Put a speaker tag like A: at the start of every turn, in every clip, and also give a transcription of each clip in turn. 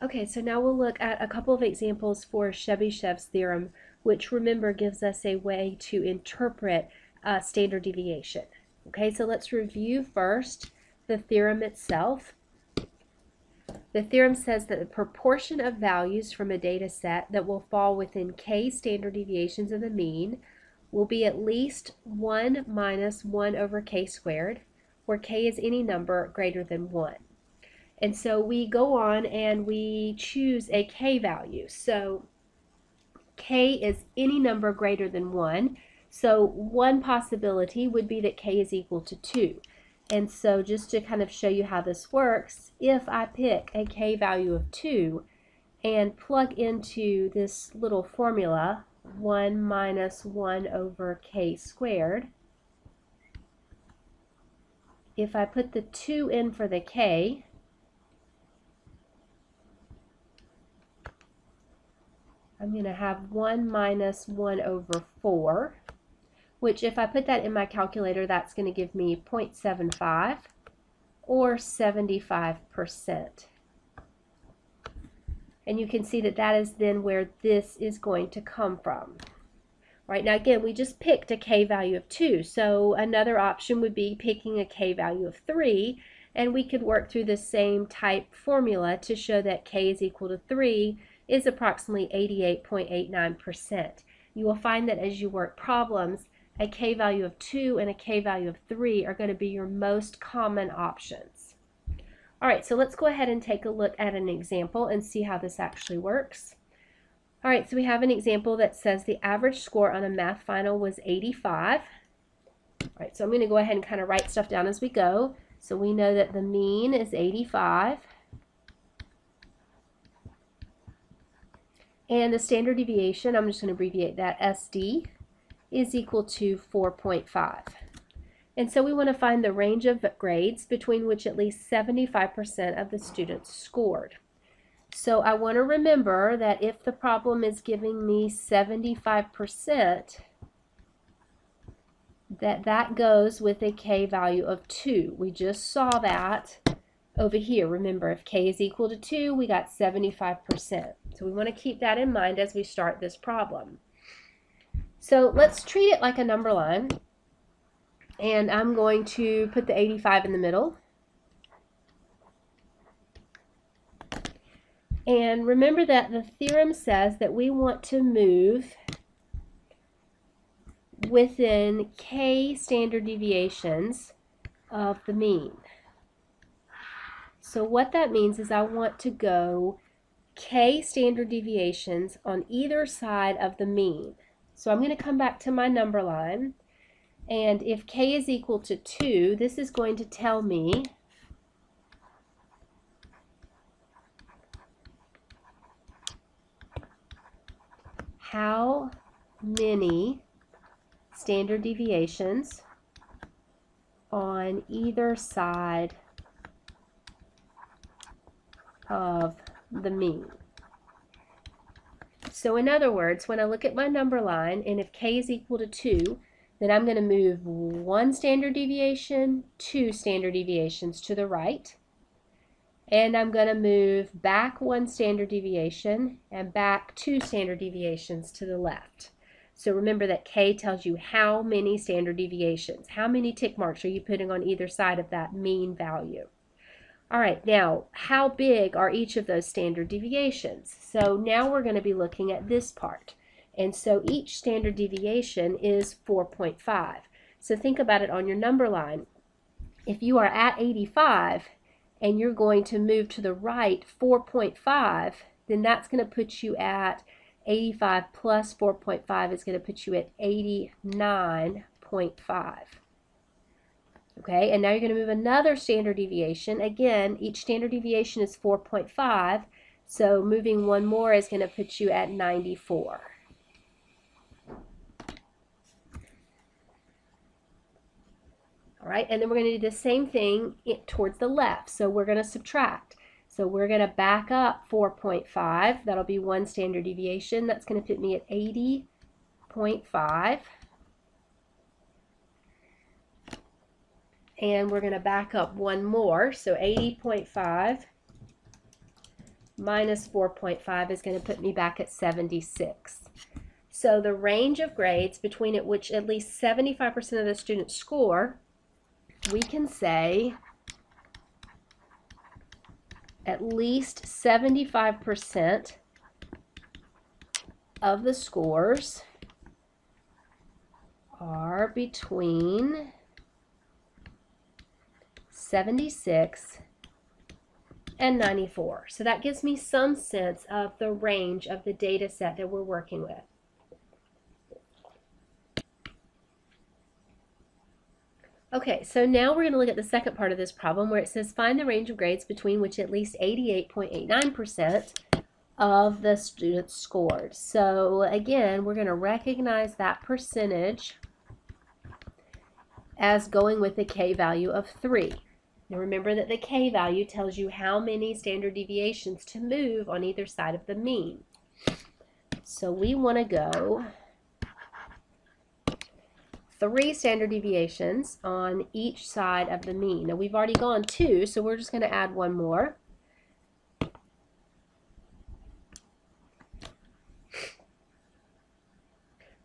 A: Okay, so now we'll look at a couple of examples for Chebyshevs theorem, which remember gives us a way to interpret standard deviation. Okay, so let's review first the theorem itself. The theorem says that the proportion of values from a data set that will fall within k standard deviations of the mean will be at least 1 minus 1 over k squared, where k is any number greater than 1. And so we go on and we choose a k value. So k is any number greater than 1. So one possibility would be that k is equal to 2. And so just to kind of show you how this works, if I pick a k value of 2 and plug into this little formula, 1 minus 1 over k squared, if I put the 2 in for the k, I'm going to have 1 minus 1 over 4, which if I put that in my calculator, that's going to give me 0.75 or 75%. And you can see that that is then where this is going to come from. Right, now again, we just picked a k value of 2, so another option would be picking a k value of 3, and we could work through the same type formula to show that k is equal to 3 is approximately 88.89%. You will find that as you work problems, a k value of 2 and a k value of 3 are going to be your most common options. All right, so let's go ahead and take a look at an example and see how this actually works. All right, so we have an example that says the average score on a math final was 85. All right, so I'm going to go ahead and kind of write stuff down as we go. So we know that the mean is 85. And the standard deviation, I'm just going to abbreviate that, SD, is equal to 4.5. And so we want to find the range of grades between which at least 75% of the students scored. So I want to remember that if the problem is giving me 75%, that goes with a k value of 2. We just saw that over here. Remember, if k is equal to 2, we got 75%. So we want to keep that in mind as we start this problem. So let's treat it like a number line. And I'm going to put the 85 in the middle. And remember that the theorem says that we want to move within k standard deviations of the mean. So what that means is I want to go k standard deviations on either side of the mean. So I'm going to come back to my number line, and if k is equal to 2, this is going to tell me how many standard deviations on either side of the mean. So in other words, when I look at my number line, and if k is equal to 2, then I'm going to move 1 standard deviation, 2 standard deviations to the right, and I'm going to move back 1 standard deviation and back 2 standard deviations to the left. So remember that k tells you how many standard deviations. How many tick marks are you putting on either side of that mean value? All right, now how big are each of those standard deviations? So now we're going to be looking at this part. And so each standard deviation is 4.5. So think about it on your number line. If you are at 85 and you're going to move to the right 4.5, then that's going to put you at 85 plus 4.5 is going to put you at 89.5. Okay, and now you're going to move another standard deviation. Again, each standard deviation is 4.5, so moving one more is going to put you at 94. All right, and then we're going to do the same thing towards the left. So we're going to subtract. So we're going to back up 4.5. That'll be 1 standard deviation. That's going to put me at 80.5. And we're going to back up one more. So 80.5 minus 4.5 is going to put me back at 76. So the range of grades between which at least 75% of the students score, we can say at least 75% of the scores are between 76 and 94. So that gives me some sense of the range of the data set that we're working with. Okay, so now we're going to look at the second part of this problem where it says find the range of grades between which at least 88.89% of the students scored. So again, we're going to recognize that percentage as going with the K value of 3. Now remember that the K value tells you how many standard deviations to move on either side of the mean. So we want to go 3 standard deviations on each side of the mean. Now we've already gone 2, so we're just going to add 1 more.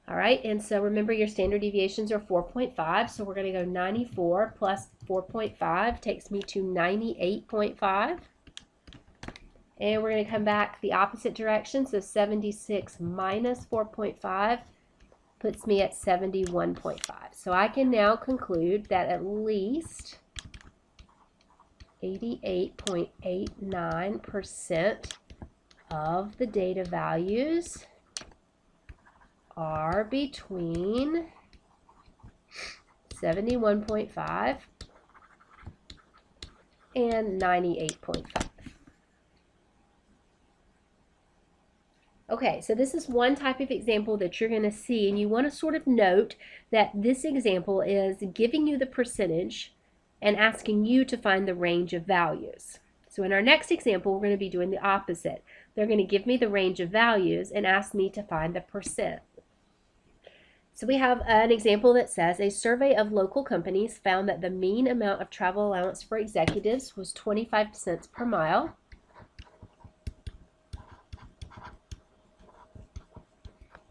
A: All right, and so remember your standard deviations are 4.5, so we're going to go 94 plus 4.5 takes me to 98.5. And we're going to come back the opposite direction, so 76 minus 4.5 puts me at 71.5. So I can now conclude that at least 88.89% of the data values are between 71.5 and 98.5. Okay, so this is one type of example that you're going to see, and you want to sort of note that this example is giving you the percentage and asking you to find the range of values. So in our next example, we're going to be doing the opposite. They're going to give me the range of values and ask me to find the percent. So we have an example that says a survey of local companies found that the mean amount of travel allowance for executives was 25 cents per mile.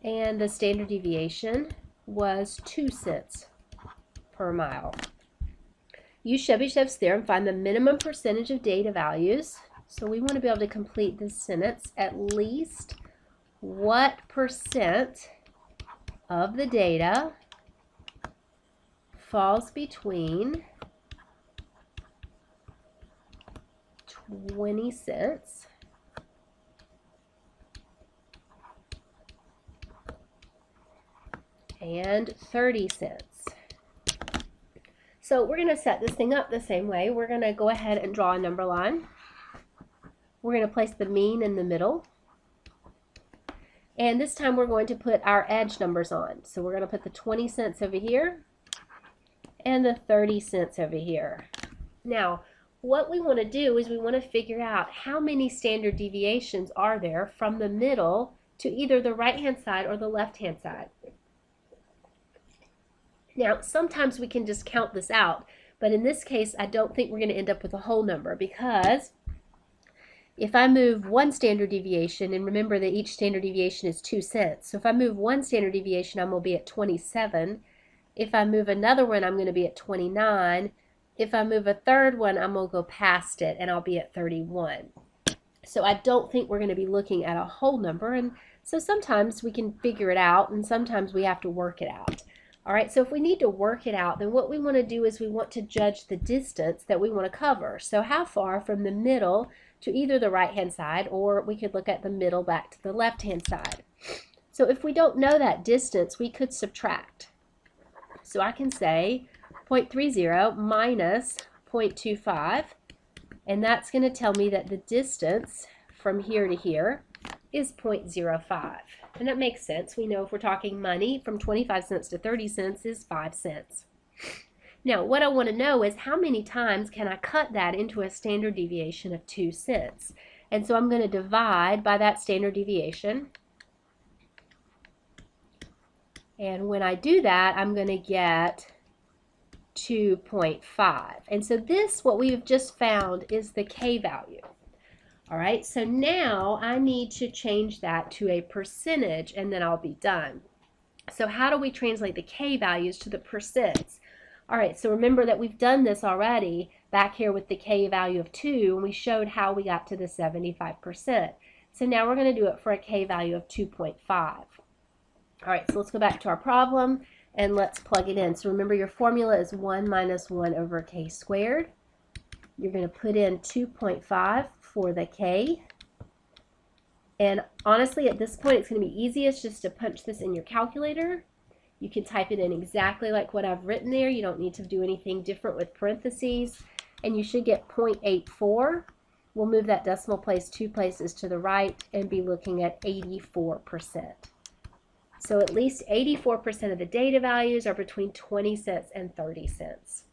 A: And the standard deviation was 2 cents per mile. Use Chebyshevs theorem, find the minimum percentage of data values. So we want to be able to complete this sentence. At least what percent of the data falls between 20 cents and 30 cents. So we're going to set this thing up the same way. We're going to go ahead and draw a number line. We're going to place the mean in the middle. And this time we're going to put our edge numbers on. So we're going to put the 20 cents over here and the 30 cents over here. Now, what we want to do is we want to figure out how many standard deviations are there from the middle to either the right-hand side or the left-hand side. Now, sometimes we can just count this out, but in this case, I don't think we're going to end up with a whole number, because if I move one standard deviation, and remember that each standard deviation is 2 cents, so if I move one standard deviation, I'm going to be at 27. If I move another one, I'm going to be at 29. If I move a third one, I'm going to go past it, and I'll be at 31. So I don't think we're going to be looking at a whole number, and so sometimes we can figure it out, and sometimes we have to work it out. All right, so if we need to work it out, then what we want to do is we want to judge the distance that we want to cover. So how far from the middle to either the right-hand side, or we could look at the middle back to the left-hand side. So if we don't know that distance, we could subtract. So I can say 0.30 minus 0.25, and that's going to tell me that the distance from here to here is 0.05. And that makes sense. We know if we're talking money, from 25 cents to 30 cents is 5 cents. Now, what I want to know is how many times can I cut that into a standard deviation of 2 cents? And so I'm going to divide by that standard deviation. And when I do that, I'm going to get 2.5. And so this, what we've just found, is the K value. All right, so now I need to change that to a percentage and then I'll be done. So how do we translate the K values to the percents? All right, so remember that we've done this already back here with the K value of 2, and we showed how we got to the 75%. So now we're going to do it for a K value of 2.5. All right, so let's go back to our problem and let's plug it in. So remember your formula is 1 minus 1 over K squared. You're going to put in 2.5 for the K. And honestly, at this point, it's going to be easiest just to punch this in your calculator. You can type it in exactly like what I've written there. You don't need to do anything different with parentheses. And you should get 0.84. We'll move that decimal place 2 places to the right and be looking at 84%. So at least 84% of the data values are between 20 cents and 30 cents.